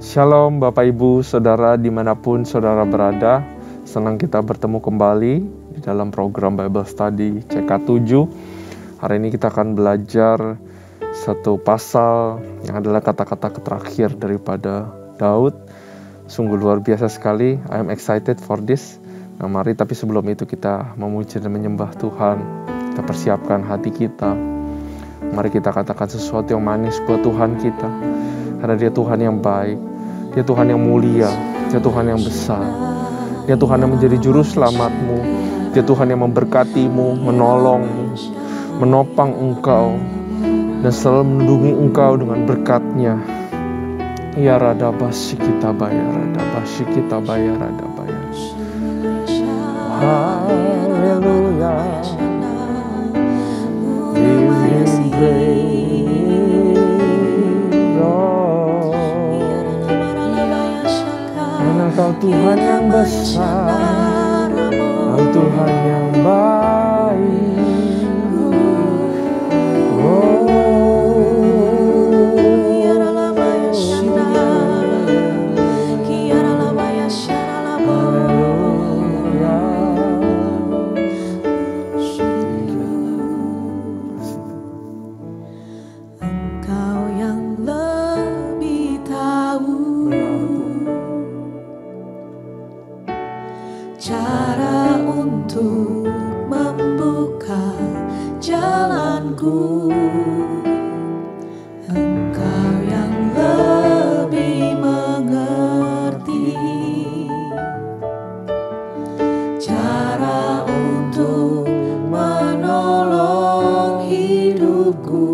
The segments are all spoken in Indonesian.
Shalom Bapak Ibu Saudara dimanapun Saudara berada. Senang kita bertemu kembali di dalam program Bible Study CK7. Hari ini kita akan belajar satu pasal yang adalah kata-kata terakhir daripada Daud. Sungguh luar biasa sekali. I am excited for this. Nah, mari tapi sebelum itu kita memuji dan menyembah Tuhan. Kita persiapkan hati kita. Mari kita katakan sesuatu yang manis buat Tuhan kita. Karena Dia Tuhan yang baik, Dia Tuhan yang mulia, Dia Tuhan yang besar, Dia Tuhan yang menjadi juru selamatmu, Dia Tuhan yang memberkatimu, menolongmu, menopang engkau, dan selalu melindungi engkau dengan berkat-Nya. Ya rada basi kita bayar, rada basi kita bayar, rada bayar. Haleluya. Give Him praise, Lord. Karena Kau Tuhan yang besar, Kau Tuhan yang baik. Cara untuk membuka jalanku, Engkau yang lebih mengerti. Cara untuk menolong hidupku,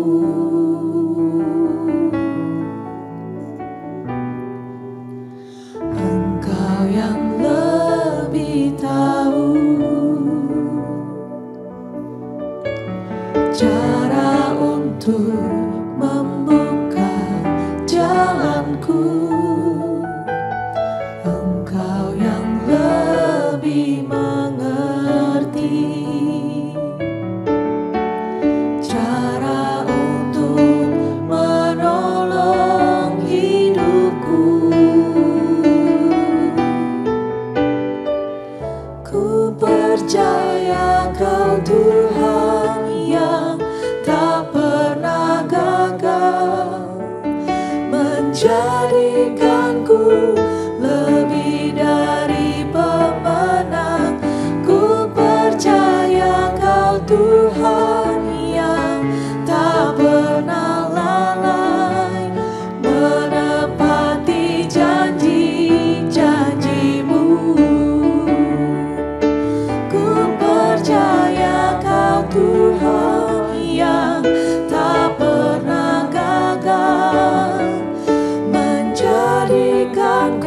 Engkau yang lebih tahu. Cara untuk membuka jalanku, Engkau yang lebih mengerti. Cara untuk menolong hidupku, ku percaya Kau Tuhan yang tak pernah gagal, menjadikanku lebih dari pemenang. Ku percaya Kau Tuhan yang tak pernah lalai, menepati janji-janji-Mu. Ku percaya Kau Tuhan yang tak pernah gagal, menjadikan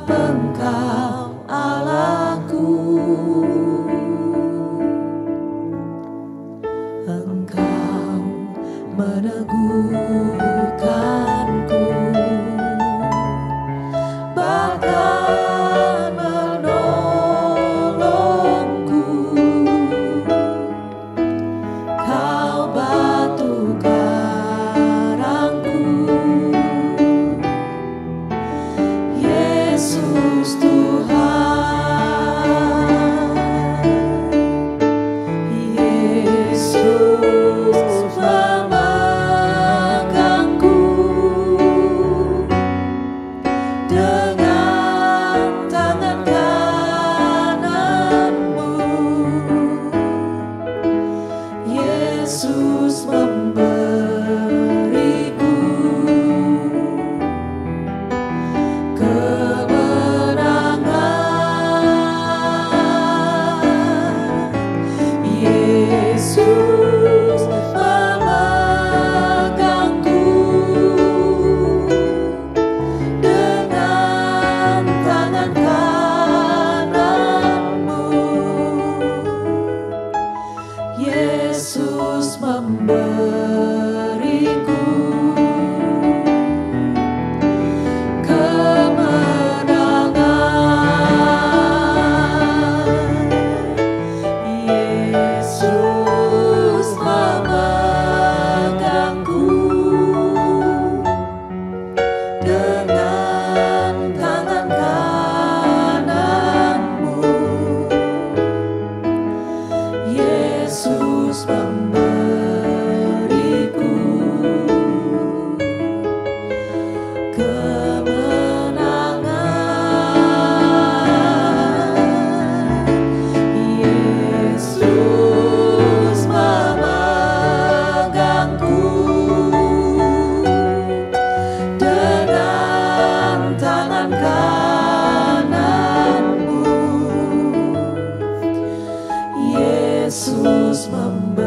sebab Engkau Allahku. Engkau meneguhkanku, bahkan menolongku. Kau batu karangku, Yesus Tuhan. Yesus memegangku dengan tangan kananmu. Yesus memberiku kemenangan. Yesus memegangku dengan tangan kananmu. Yesus memberiku kemenangan. Yesus memegangku dengan tangan kananmu. Yesus memberiku kemenangan. Yesus memegangku dengan tangan kananmu. Yesus memberiku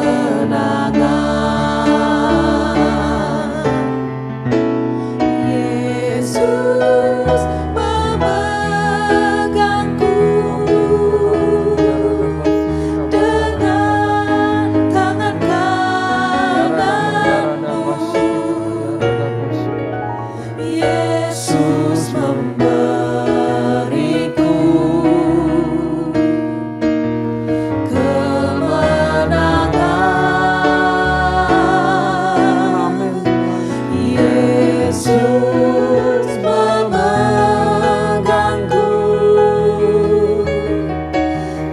kemenangan. Yesus memegangku dengan tangan kananmu. Yesus memberiku kemenangan. Yesus memegangku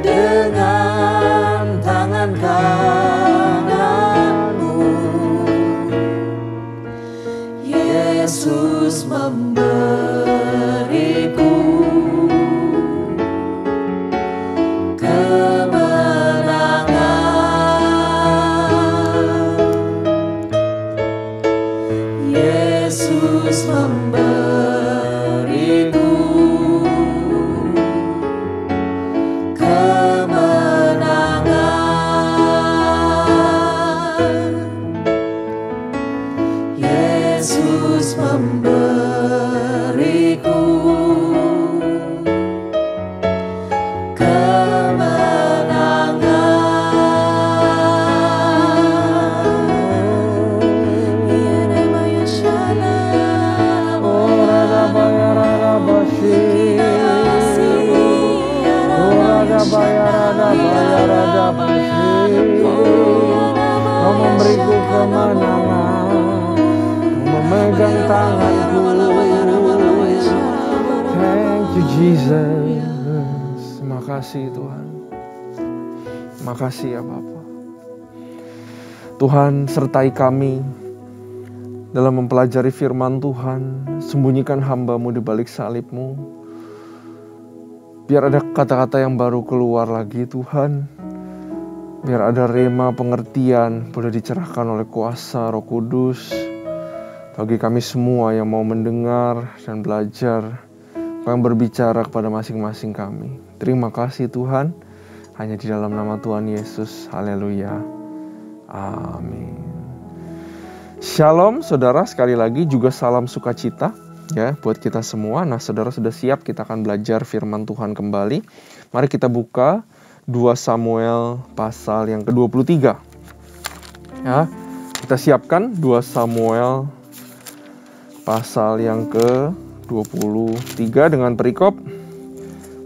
dengan tangan kananmu. Yesus memberiku kemenangan. Yesus memberiku kemenangan. Yesus memberiku kemenangan. Yeremaya Shalom, Kau memberiku kemenangan, Kau memegang tanganku. Thank you Jesus. Makasih Tuhan. Makasih ya Bapa. Tuhan, sertai kami dalam mempelajari firman Tuhan. Sembunyikan hamba-Mu di balik salib-Mu. Biar ada kata-kata yang baru keluar lagi Tuhan. Biar ada rema pengertian boleh dicerahkan oleh kuasa Roh Kudus bagi kami semua yang mau mendengar dan belajar, yang berbicara kepada masing-masing kami. Terima kasih Tuhan, hanya di dalam nama Tuhan Yesus. Haleluya. Amin. Shalom saudara, sekali lagi juga salam sukacita ya buat kita semua. Nah saudara sudah siap, kita akan belajar firman Tuhan kembali. Mari kita buka 2 Samuel pasal yang ke-23 ya. Kita siapkan 2 Samuel pasal yang ke-23 dengan perikop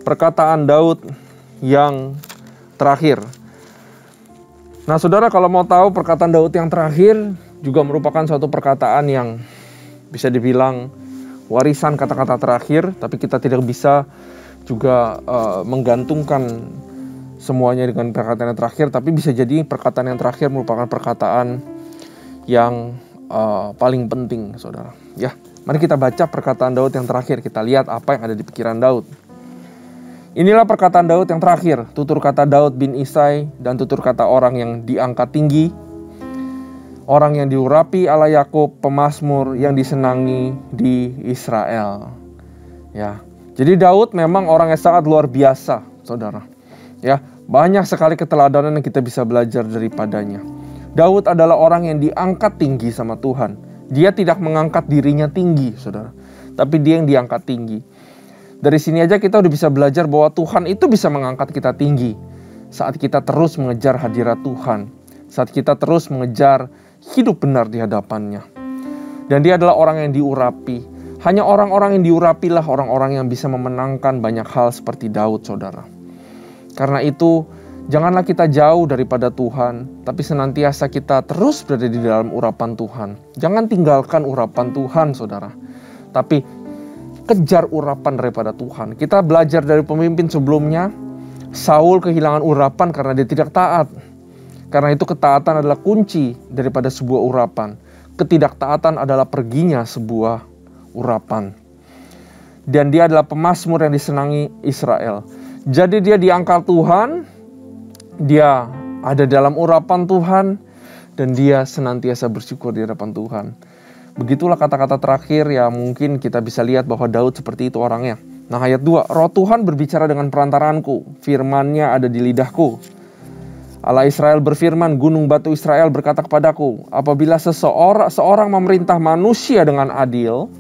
perkataan Daud yang terakhir. Nah saudara, kalau mau tahu perkataan Daud yang terakhir juga merupakan suatu perkataan yang bisa dibilang warisan kata-kata terakhir, tapi kita tidak bisa juga menggantungkan semuanya dengan perkataan yang terakhir, tapi bisa jadi perkataan yang terakhir merupakan perkataan yang paling penting, saudara. Ya, mari kita baca perkataan Daud yang terakhir, kita lihat apa yang ada di pikiran Daud. Inilah perkataan Daud yang terakhir, tutur kata Daud bin Isai dan tutur kata orang yang diangkat tinggi, orang yang diurapi Allah Yakub, pemazmur yang disenangi di Israel. Ya, jadi Daud memang orang yang sangat luar biasa, saudara. Ya, banyak sekali keteladanan yang kita bisa belajar daripadanya. Daud adalah orang yang diangkat tinggi sama Tuhan. Dia tidak mengangkat dirinya tinggi, saudara, tapi dia yang diangkat tinggi. Dari sini aja kita udah bisa belajar bahwa Tuhan itu bisa mengangkat kita tinggi saat kita terus mengejar hadirat Tuhan, saat kita terus mengejar hidup benar di hadapannya. Dan dia adalah orang yang diurapi. Hanya orang-orang yang diurapilah orang-orang yang bisa memenangkan banyak hal seperti Daud, saudara. Karena itu, janganlah kita jauh daripada Tuhan, tapi senantiasa kita terus berada di dalam urapan Tuhan. Jangan tinggalkan urapan Tuhan, saudara. Tapi kejar urapan daripada Tuhan. Kita belajar dari pemimpin sebelumnya, Saul kehilangan urapan karena dia tidak taat. Karena itu ketaatan adalah kunci daripada sebuah urapan. Ketidaktaatan adalah perginya sebuah urapan. Dan dia adalah pemazmur yang disenangi Israel. Jadi dia diangkat Tuhan, dia ada dalam urapan Tuhan, dan dia senantiasa bersyukur di hadapan Tuhan. Begitulah kata-kata terakhir yang mungkin kita bisa lihat bahwa Daud seperti itu orangnya. Nah ayat 2, roh Tuhan berbicara dengan perantaraanku, firman-Nya ada di lidahku. Allah Israel berfirman, gunung batu Israel berkata kepadaku, apabila seorang memerintah manusia dengan adil,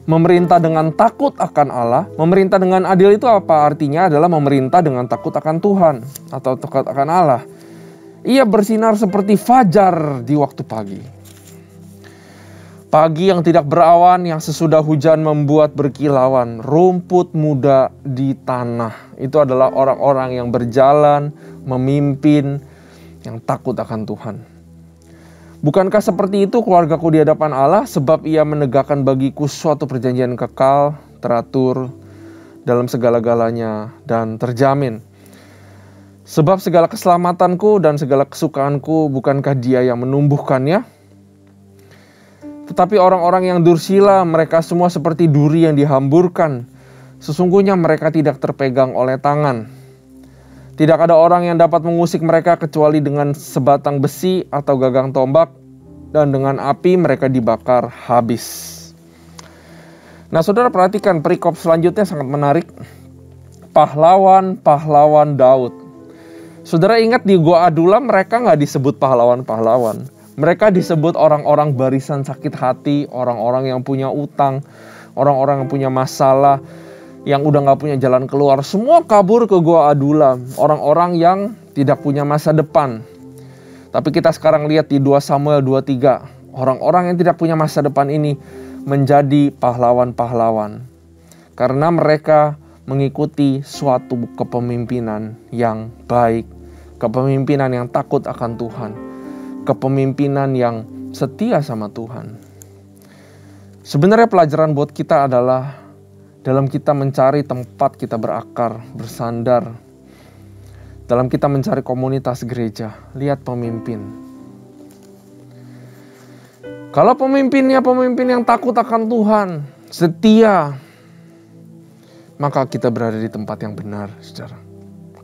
memerintah dengan takut akan Allah. Memerintah dengan adil itu apa? Artinya adalah memerintah dengan takut akan Tuhan atau takut akan Allah. Ia bersinar seperti fajar di waktu pagi. Pagi yang tidak berawan, yang sesudah hujan membuat berkilauan, rumput muda di tanah. Itu adalah orang-orang yang berjalan, memimpin, yang takut akan Tuhan. Bukankah seperti itu keluargaku di hadapan Allah, sebab ia menegakkan bagiku suatu perjanjian kekal, teratur dalam segala-galanya, dan terjamin. Sebab segala keselamatanku dan segala kesukaanku, bukankah dia yang menumbuhkannya? Tetapi orang-orang yang dursila, mereka semua seperti duri yang dihamburkan. Sesungguhnya mereka tidak terpegang oleh tangan. Tidak ada orang yang dapat mengusik mereka kecuali dengan sebatang besi atau gagang tombak. Dan dengan api mereka dibakar habis. Nah saudara perhatikan perikop selanjutnya sangat menarik. Pahlawan-pahlawan Daud. Saudara ingat di Gua Adulam mereka gak disebut pahlawan-pahlawan. Mereka disebut orang-orang barisan sakit hati, orang-orang yang punya utang, orang-orang yang punya masalah, yang udah gak punya jalan keluar. Semua kabur ke Gua Adulam, orang-orang yang tidak punya masa depan. Tapi kita sekarang lihat di 2 Samuel 23, orang-orang yang tidak punya masa depan ini menjadi pahlawan-pahlawan. Karena mereka mengikuti suatu kepemimpinan yang baik, kepemimpinan yang takut akan Tuhan. Kepemimpinan yang setia sama Tuhan. Sebenarnya pelajaran buat kita adalah dalam kita mencari tempat kita berakar, bersandar. Dalam kita mencari komunitas gereja, lihat pemimpin. Kalau pemimpinnya pemimpin yang takut akan Tuhan, setia, maka kita berada di tempat yang benar, saudara.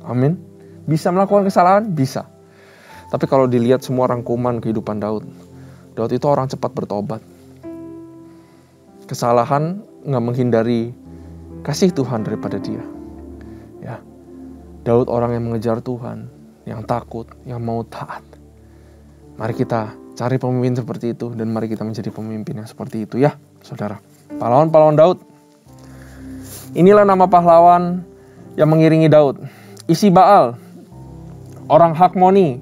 Amin. Bisa melakukan kesalahan? Bisa. Tapi kalau dilihat semua rangkuman kehidupan Daud itu orang cepat bertobat. Kesalahan nggak menghindari kasih Tuhan daripada dia. Ya, Daud orang yang mengejar Tuhan, yang takut, yang mau taat. Mari kita Cari pemimpin seperti itu dan mari kita menjadi pemimpin yang seperti itu ya, saudara. Pahlawan-pahlawan Daud. Inilah nama pahlawan yang mengiringi Daud. Isibal, orang Hakmoni,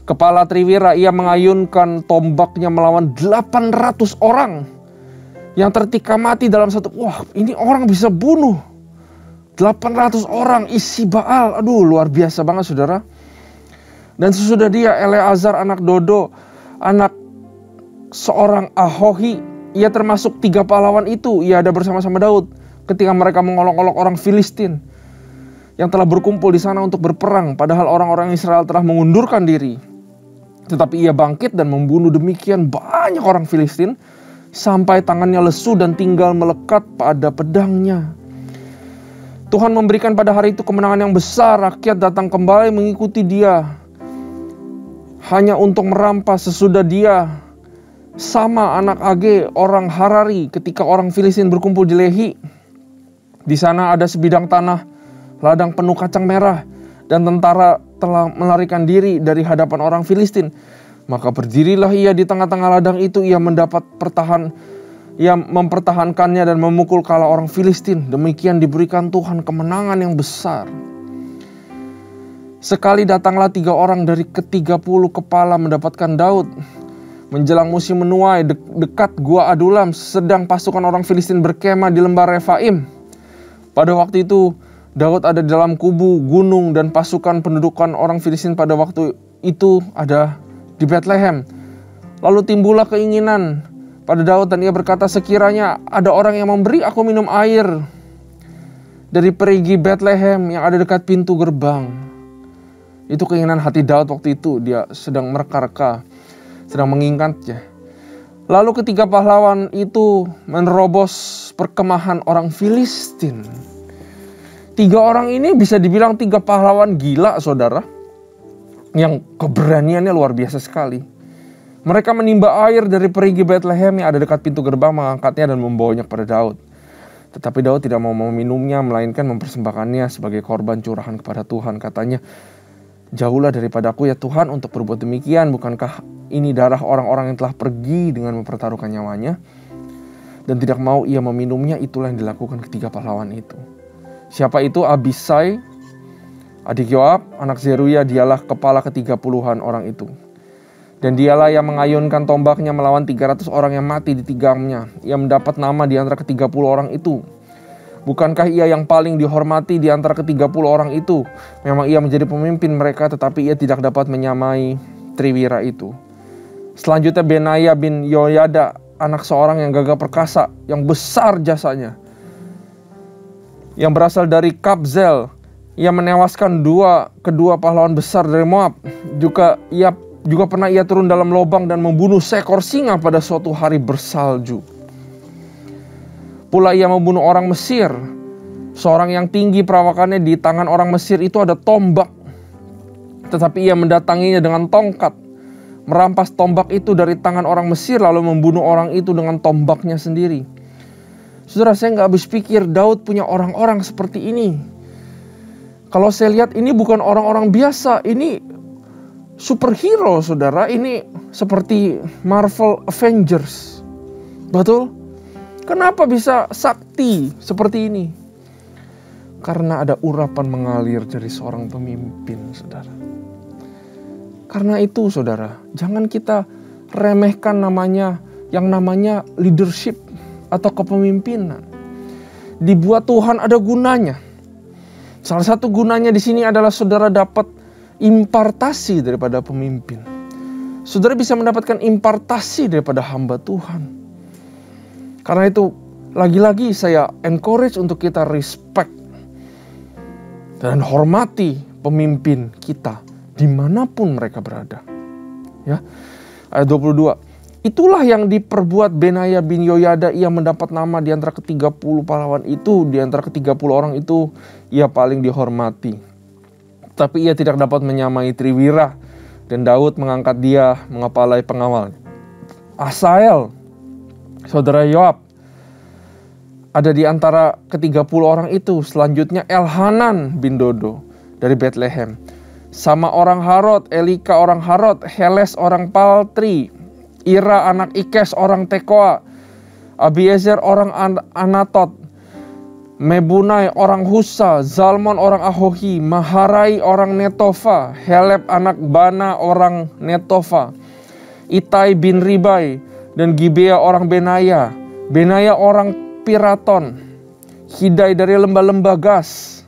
kepala Triwira, ia mengayunkan tombaknya melawan 800 orang yang tertikam mati dalam satu. Wah, ini orang bisa bunuh 800 orang. Isibal, aduh luar biasa banget saudara. Dan sesudah dia Eleazar anak Dodo, anak seorang Ahohi, ia termasuk 3 pahlawan itu. Ia ada bersama-sama Daud ketika mereka mengolok-olok orang Filistin yang telah berkumpul di sana untuk berperang, padahal orang-orang Israel telah mengundurkan diri. Tetapi ia bangkit dan membunuh demikian banyak orang Filistin sampai tangannya lesu dan tinggal melekat pada pedangnya. Tuhan memberikan pada hari itu kemenangan yang besar. Rakyat datang kembali mengikuti dia hanya untuk merampas. Sesudah dia sama anak Age orang Harari ketika orang Filistin berkumpul di Lehi. Di sana ada sebidang tanah, ladang penuh kacang merah, dan tentara telah melarikan diri dari hadapan orang Filistin. Maka berdirilah ia di tengah-tengah ladang itu. Ia mempertahankannya dan memukul kala orang Filistin. Demikian diberikan Tuhan kemenangan yang besar. Sekali datanglah 3 orang dari ke-30 kepala mendapatkan Daud. Menjelang musim menuai dekat gua Adulam, sedang pasukan orang Filistin berkemah di lembah Refaim. Pada waktu itu Daud ada di dalam kubu gunung dan pasukan pendudukan orang Filistin pada waktu itu ada di Bethlehem. Lalu timbullah keinginan pada Daud dan ia berkata, sekiranya ada orang yang memberi aku minum air dari perigi Bethlehem yang ada dekat pintu gerbang. Itu keinginan hati Daud waktu itu. Dia sedang mereka-reka, sedang mengingatnya. Lalu ketiga pahlawan itu menerobos perkemahan orang Filistin. 3 orang ini bisa dibilang 3 pahlawan gila saudara, yang keberaniannya luar biasa sekali. Mereka menimba air dari perigi Bethlehem yang ada dekat pintu gerbang, mengangkatnya dan membawanya kepada Daud. Tetapi Daud tidak mau meminumnya, melainkan mempersembahkannya sebagai korban curahan kepada Tuhan. Katanya, jauhlah daripadaku ya Tuhan untuk berbuat demikian. Bukankah ini darah orang-orang yang telah pergi dengan mempertaruhkan nyawanya? Dan tidak mau ia meminumnya. Itulah yang dilakukan ketiga pahlawan itu. Siapa itu? Abisai, adik Yoab, anak Zeruya. Dialah kepala ke-30-an orang itu. Dan dialah yang mengayunkan tombaknya melawan 300 orang yang mati di tigamnya. Ia mendapat nama di antara ke-30 orang itu. Bukankah ia yang paling dihormati di antara ke-30 orang itu? Memang ia menjadi pemimpin mereka, tetapi ia tidak dapat menyamai Triwira itu. Selanjutnya Benaya bin Yoyada, anak seorang yang gagah perkasa, yang besar jasanya, yang berasal dari Kabzel. Ia menewaskan kedua pahlawan besar dari Moab. Juga pernah ia turun dalam lubang dan membunuh seekor singa pada suatu hari bersalju. Pula ia membunuh orang Mesir, seorang yang tinggi perawakannya. Di tangan orang Mesir itu ada tombak, tetapi ia mendatanginya dengan tongkat, merampas tombak itu dari tangan orang Mesir, lalu membunuh orang itu dengan tombaknya sendiri. Saudara, saya nggak habis pikir Daud punya orang-orang seperti ini. Kalau saya lihat ini bukan orang-orang biasa, ini superhero saudara, ini seperti Marvel Avengers. Betul? Kenapa bisa sakti seperti ini? Karena ada urapan mengalir dari seorang pemimpin, saudara. Karena itu, saudara, jangan kita remehkan yang namanya leadership atau kepemimpinan. Dibuat Tuhan ada gunanya. Salah satu gunanya di sini adalah saudara dapat impartasi daripada pemimpin. Saudara bisa mendapatkan impartasi daripada hamba Tuhan. Karena itu, lagi-lagi saya encourage untuk kita respect dan hormati pemimpin kita dimanapun mereka berada. Ya, ayat 22. Itulah yang diperbuat Benaya bin Yoyada. Ia mendapat nama di antara ke-30 pahlawan itu. Di antara ke-30 orang itu, ia paling dihormati. Tapi ia tidak dapat menyamai Triwira. Dan Daud mengangkat dia mengepalai pengawal. Asael, saudara Yoab, ada di antara ke-30 orang itu. Selanjutnya Elhanan bin Dodo dari Bethlehem. Sama orang Harod, Elika orang Harod, Heles orang Paltri, Ira anak Ikes orang Tekoa, Abiezer orang Anatot, Mebunai orang Husa, Zalmon orang Ahohi, Maharai orang Netofa, Heleb anak Bana orang Netofa, Itai bin Ribai, dan Gibea orang Benaya, Benaya orang Piraton, Hidai dari lembah-lembah Gas,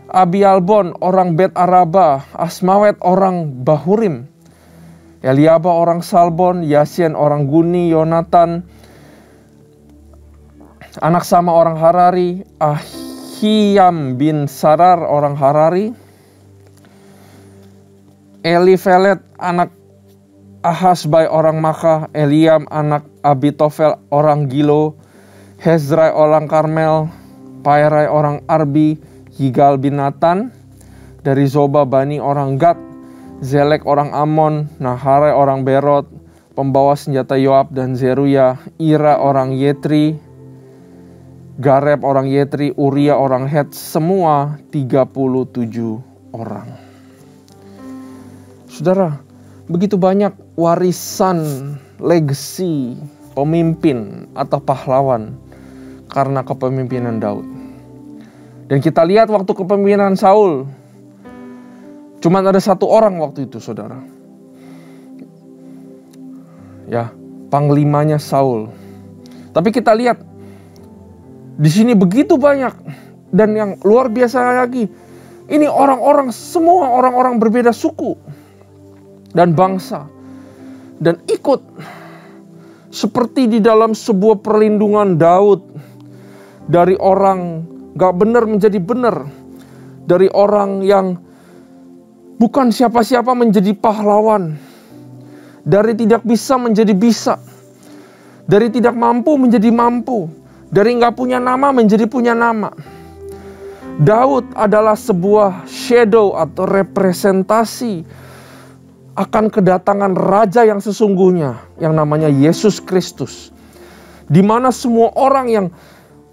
Abialbon orang Bet Araba, Asmawet orang Bahurim, Eliaba orang Salbon, Yasien orang Guni, Yonatan anak Sama orang Harari, Ahiyam bin Sarar orang Harari, Elifelet anak Ahasbai orang Maka, Eliam anak Abitofel orang Gilo, Hezrai orang Karmel, Pairai orang Arbi, Yigal bin Natan dari Zoba Bani orang Gad, Zelek orang Amon, Naharai orang Berot, pembawa senjata Yoab dan Zeruya, Ira orang Yetri, Gareb orang Yetri, Uria orang Het, semua 37 orang. Saudara, begitu banyak warisan, legacy, pemimpin atau pahlawan karena kepemimpinan Daud. Dan kita lihat waktu kepemimpinan Saul, cuma ada satu orang waktu itu, saudara. Ya, panglimanya Saul. Tapi kita lihat di sini begitu banyak, dan yang luar biasa lagi, ini orang-orang, semua orang-orang berbeda suku dan bangsa, dan ikut seperti di dalam sebuah perlindungan Daud, dari orang gak benar menjadi benar, dari orang yang bukan siapa-siapa menjadi pahlawan, dari tidak bisa menjadi bisa, dari tidak mampu menjadi mampu, dari gak punya nama menjadi punya nama. Daud adalah sebuah shadow atau representasi akan kedatangan Raja yang sesungguhnya, yang namanya Yesus Kristus. Di mana semua orang yang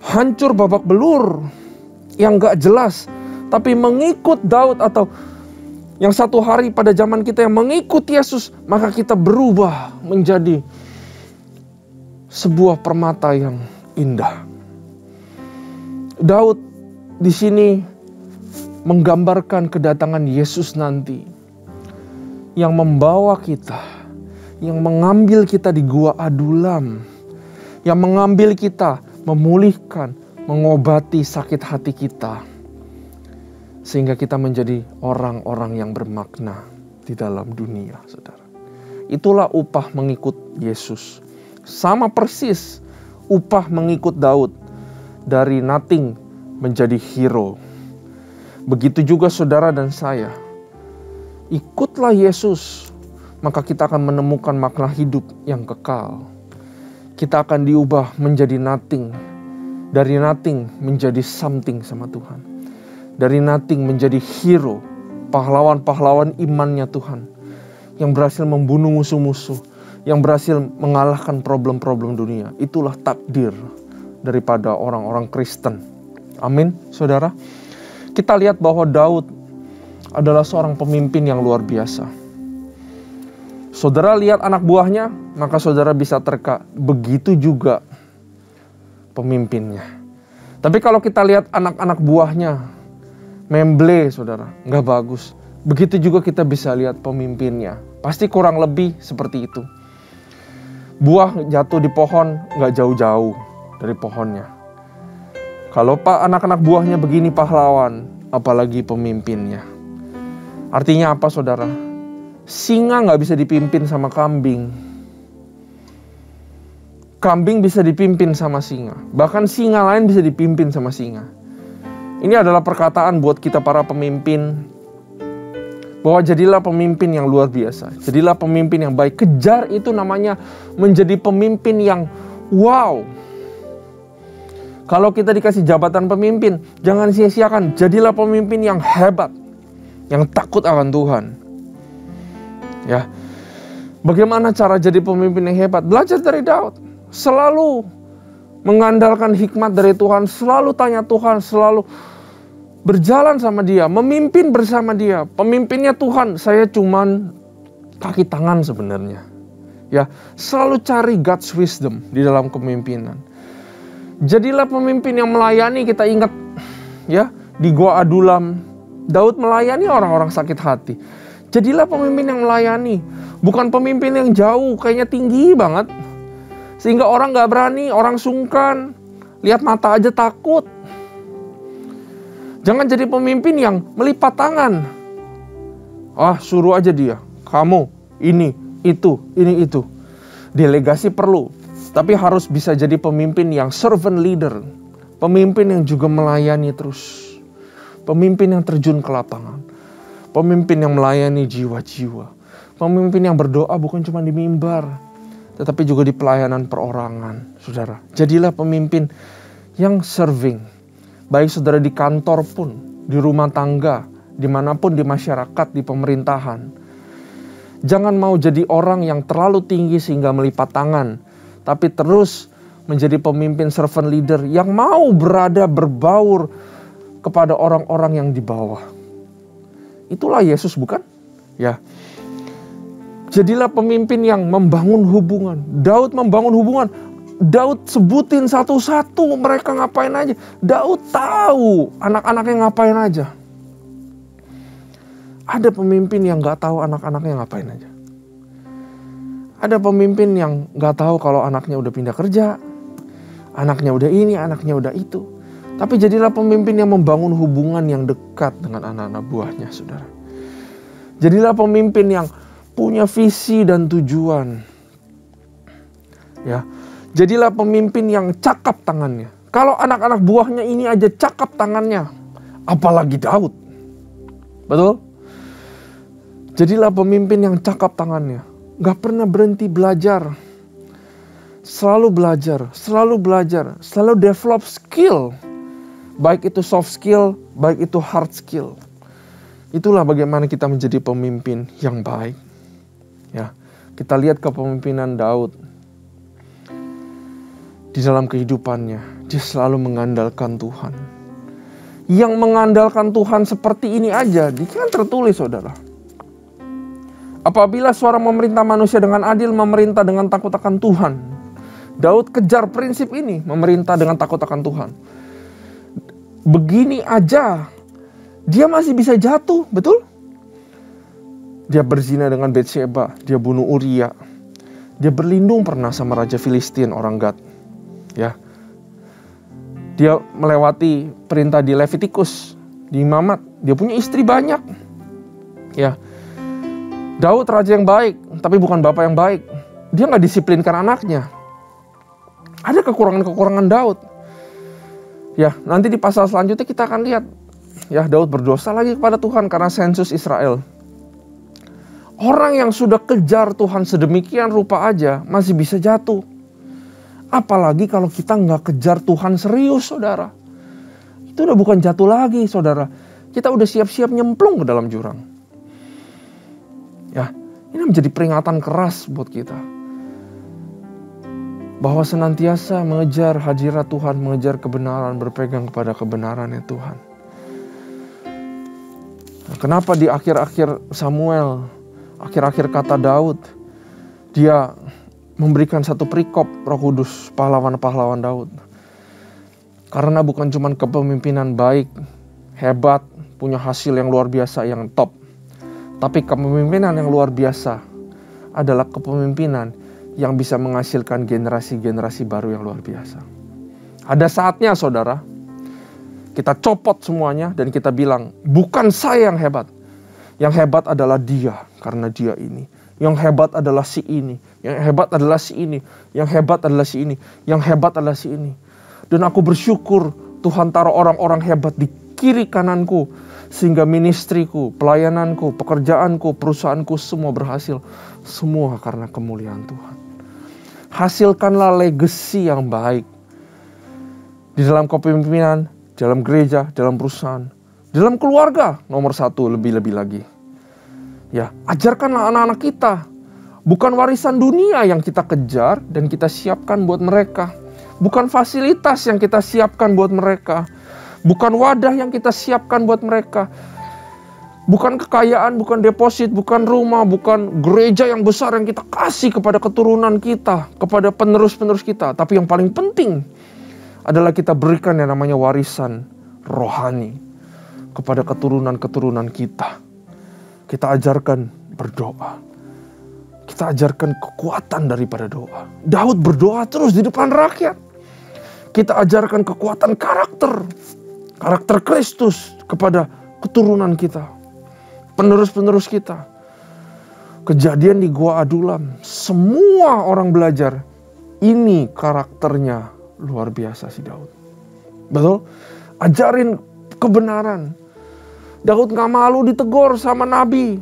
hancur babak belur, yang gak jelas, tapi mengikut Daud, atau yang satu hari pada zaman kita yang mengikut Yesus, maka kita berubah menjadi sebuah permata yang indah. Daud di sini menggambarkan kedatangan Yesus nanti, yang membawa kita, yang mengambil kita di gua Adulam, yang mengambil kita, memulihkan, mengobati sakit hati kita, sehingga kita menjadi orang-orang yang bermakna di dalam dunia, saudara. Itulah upah mengikut Yesus. Sama persis upah mengikut Daud, dari nothing menjadi hero. Begitu juga saudara dan saya. Ikutlah Yesus, maka kita akan menemukan makna hidup yang kekal. Kita akan diubah menjadi nothing. Dari nothing menjadi something sama Tuhan. Dari nothing menjadi hero, pahlawan-pahlawan imannya Tuhan, yang berhasil membunuh musuh-musuh, yang berhasil mengalahkan problem-problem dunia. Itulah takdir daripada orang-orang Kristen. Amin, saudara. Kita lihat bahwa Daud adalah seorang pemimpin yang luar biasa. Saudara lihat anak buahnya, maka saudara bisa terka. Begitu juga pemimpinnya. Tapi kalau kita lihat anak-anak buahnya, memble, saudara, nggak bagus. Begitu juga kita bisa lihat pemimpinnya. Pasti kurang lebih seperti itu. Buah jatuh di pohon, nggak jauh-jauh dari pohonnya. Kalau anak-anak buahnya begini pahlawan, apalagi pemimpinnya. Artinya apa, saudara? Singa nggak bisa dipimpin sama kambing. Kambing bisa dipimpin sama singa. Bahkan singa lain bisa dipimpin sama singa. Ini adalah perkataan buat kita para pemimpin, bahwa jadilah pemimpin yang luar biasa. Jadilah pemimpin yang baik. Kejar itu namanya menjadi pemimpin yang wow. Kalau kita dikasih jabatan pemimpin, jangan sia-siakan. Jadilah pemimpin yang hebat, yang takut akan Tuhan. Ya, bagaimana cara jadi pemimpin yang hebat? Belajar dari Daud. Selalu mengandalkan hikmat dari Tuhan, selalu tanya Tuhan, selalu berjalan sama dia, memimpin bersama dia. Pemimpinnya Tuhan, saya cuman kaki tangan sebenarnya. Ya, selalu cari God's wisdom di dalam kepemimpinan. Jadilah pemimpin yang melayani. Kita ingat ya, di Gua Adulam, Daud melayani orang-orang sakit hati. Jadilah pemimpin yang melayani, bukan pemimpin yang jauh, kayaknya tinggi banget, sehingga orang gak berani, orang sungkan, lihat mata aja takut. Jangan jadi pemimpin yang melipat tangan. Suruh aja dia, kamu, ini, itu. Delegasi perlu, tapi harus bisa jadi pemimpin yang servant leader. Pemimpin yang juga melayani terus. Pemimpin yang terjun ke lapangan. Pemimpin yang melayani jiwa-jiwa. Pemimpin yang berdoa bukan cuma di mimbar, tetapi juga di pelayanan perorangan, saudara. Jadilah pemimpin yang serving. Baik saudara di kantor pun, di rumah tangga, dimanapun di masyarakat, di pemerintahan. Jangan mau jadi orang yang terlalu tinggi sehingga melipat tangan, tapi terus menjadi pemimpin servant leader yang mau berbaur kepada orang-orang yang di bawah. Itulah Yesus, bukan? Ya. Jadilah pemimpin yang membangun hubungan. Daud membangun hubungan. Daud sebutin satu-satu mereka ngapain aja. Daud tahu anak-anaknya ngapain aja. Ada pemimpin yang gak tahu anak-anaknya ngapain aja. Ada pemimpin yang gak tahu kalau anaknya udah pindah kerja, anaknya udah ini, anaknya udah itu. Tapi jadilah pemimpin yang membangun hubungan yang dekat dengan anak-anak buahnya, saudara. Jadilah pemimpin yang punya visi dan tujuan. Ya, jadilah pemimpin yang cakap tangannya. Kalau anak-anak buahnya ini aja cakap tangannya, apalagi Daud. Betul? Jadilah pemimpin yang cakap tangannya. Gak pernah berhenti belajar. Selalu belajar, selalu develop skill. Baik itu soft skill, baik itu hard skill. Itulah bagaimana kita menjadi pemimpin yang baik. Ya, kita lihat kepemimpinan Daud. Di dalam kehidupannya, dia selalu mengandalkan Tuhan. Yang mengandalkan Tuhan seperti ini aja, dia kan tertulis, saudara. Apabila seorang memerintah manusia dengan adil, memerintah dengan takut akan Tuhan. Daud kejar prinsip ini, memerintah dengan takut akan Tuhan. Begini aja, dia masih bisa jatuh, betul? Dia berzina dengan Betsheba, dia bunuh Uria. Dia berlindung pernah sama Raja Filistin, orang Gad. Ya. Dia melewati perintah di Levitikus, di Imamat. Dia punya istri banyak. Ya. Daud raja yang baik, tapi bukan bapak yang baik. Dia gak disiplinkan anaknya. Ada kekurangan-kekurangan Daud. Ya, nanti di pasal selanjutnya kita akan lihat. Ya, Daud berdosa lagi kepada Tuhan karena sensus Israel. Orang yang sudah kejar Tuhan sedemikian rupa aja masih bisa jatuh. Apalagi kalau kita nggak kejar Tuhan serius, saudara. Itu udah bukan jatuh lagi, saudara. Kita udah siap-siap nyemplung ke dalam jurang. Ya, ini menjadi peringatan keras buat kita. Bahwa senantiasa mengejar hadirat Tuhan, mengejar kebenaran, berpegang kepada kebenarannya Tuhan. Nah, kenapa di akhir-akhir Samuel, akhir-akhir kata Daud, dia memberikan satu perikop Roh Kudus, pahlawan-pahlawan Daud. Karena bukan cuma kepemimpinan baik, hebat, punya hasil yang luar biasa, yang top. Tapi kepemimpinan yang luar biasa adalah kepemimpinan yang bisa menghasilkan generasi-generasi baru yang luar biasa. Ada saatnya, saudara, kita copot semuanya dan kita bilang, bukan saya yang hebat. Yang hebat adalah dia, karena dia ini. Yang hebat adalah si ini. Yang hebat adalah si ini. Yang hebat adalah si ini. Yang hebat adalah si ini. Dan aku bersyukur Tuhan taruh orang-orang hebat di kiri kananku. Sehingga ministriku, pelayananku, pekerjaanku, perusahaanku semua berhasil. Semua karena kemuliaan Tuhan. Hasilkanlah legacy yang baik. Di dalam kepemimpinan, dalam gereja, dalam perusahaan. Dalam keluarga, nomor satu, lebih-lebih lagi. Ya, ajarkanlah anak-anak kita. Bukan warisan dunia yang kita kejar dan kita siapkan buat mereka. Bukan fasilitas yang kita siapkan buat mereka. Bukan wadah yang kita siapkan buat mereka. Bukan kekayaan, bukan deposit, bukan rumah, bukan gereja yang besar yang kita kasih kepada keturunan kita, kepada penerus-penerus kita. Tapi yang paling penting adalah kita berikan yang namanya warisan rohani kepada keturunan-keturunan kita. Kita ajarkan berdoa. Kita ajarkan kekuatan daripada doa. Daud berdoa terus di depan rakyat. Kita ajarkan kekuatan karakter Kristus kepada keturunan kita, penerus-penerus kita. Kejadian di Gua Adulam, semua orang belajar, ini karakternya luar biasa si Daud. Betul? Ajarin kebenaran. Daud gak malu ditegur sama Nabi.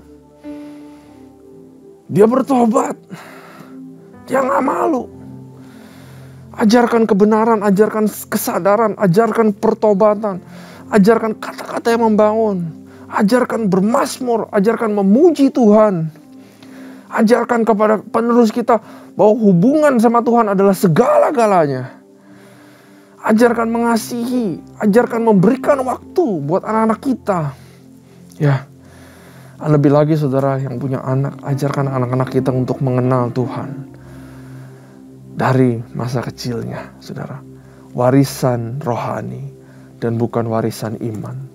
Dia bertobat. Dia gak malu. Ajarkan kebenaran, ajarkan kesadaran, ajarkan pertobatan, ajarkan kata-kata yang membangun, ajarkan bermazmur, ajarkan memuji Tuhan, ajarkan kepada penerus kita bahwa hubungan sama Tuhan adalah segala-galanya. Ajarkan mengasihi, ajarkan memberikan waktu buat anak-anak kita. Ya, lebih lagi saudara yang punya anak, ajarkan anak-anak kita untuk mengenal Tuhan. Dari masa kecilnya, saudara. Warisan rohani dan bukan warisan iman.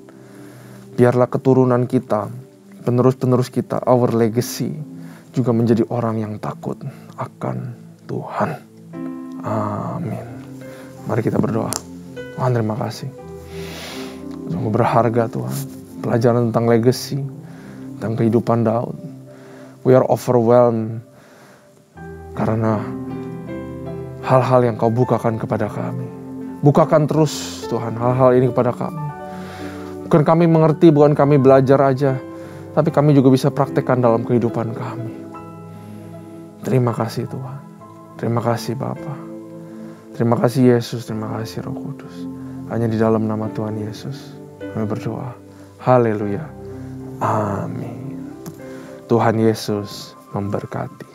Biarlah keturunan kita, penerus-penerus kita, our legacy, juga menjadi orang yang takut akan Tuhan. Amin. Mari kita berdoa. Tuhan, terima kasih. Sungguh berharga Tuhan. Pelajaran tentang legacy, tentang kehidupan Daud. We are overwhelmed karena hal-hal yang Kau bukakan kepada kami. Bukakan terus Tuhan hal-hal ini kepada kami. Bukan kami mengerti, bukan kami belajar aja, tapi kami juga bisa praktekkan dalam kehidupan kami. Terima kasih Tuhan. Terima kasih Bapa. Terima kasih Yesus, terima kasih Roh Kudus. Hanya di dalam nama Tuhan Yesus kami berdoa. Haleluya. Amin. Tuhan Yesus memberkati.